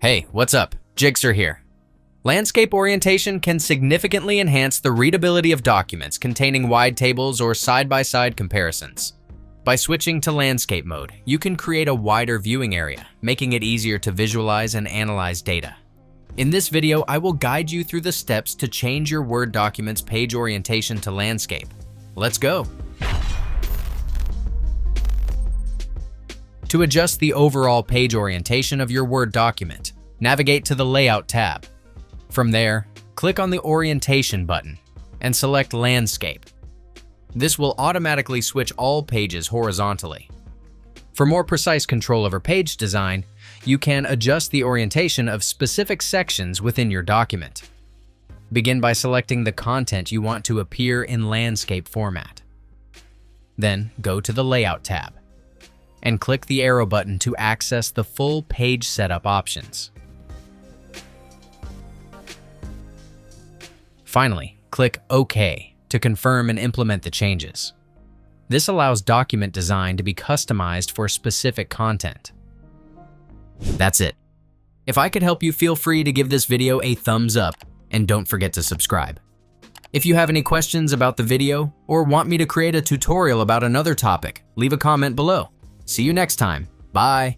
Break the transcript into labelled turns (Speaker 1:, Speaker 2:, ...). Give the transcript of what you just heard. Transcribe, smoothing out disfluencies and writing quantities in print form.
Speaker 1: Hey, what's up? Jigxor here. Landscape orientation can significantly enhance the readability of documents containing wide tables or side-by-side comparisons. By switching to landscape mode, you can create a wider viewing area, making it easier to visualize and analyze data. In this video, I will guide you through the steps to change your Word document's page orientation to landscape. Let's go! To adjust the overall page orientation of your Word document, navigate to the Layout tab. From there, click on the Orientation button and select Landscape. This will automatically switch all pages horizontally. For more precise control over page design, you can adjust the orientation of specific sections within your document. Begin by selecting the content you want to appear in landscape format. Then go to the Layout tab and click the arrow button to access the full page setup options. Finally, click OK to confirm and implement the changes. This allows document design to be customized for specific content. That's it. If I could help you, feel free to give this video a thumbs up and don't forget to subscribe. If you have any questions about the video or want me to create a tutorial about another topic, leave a comment below. See you next time. Bye.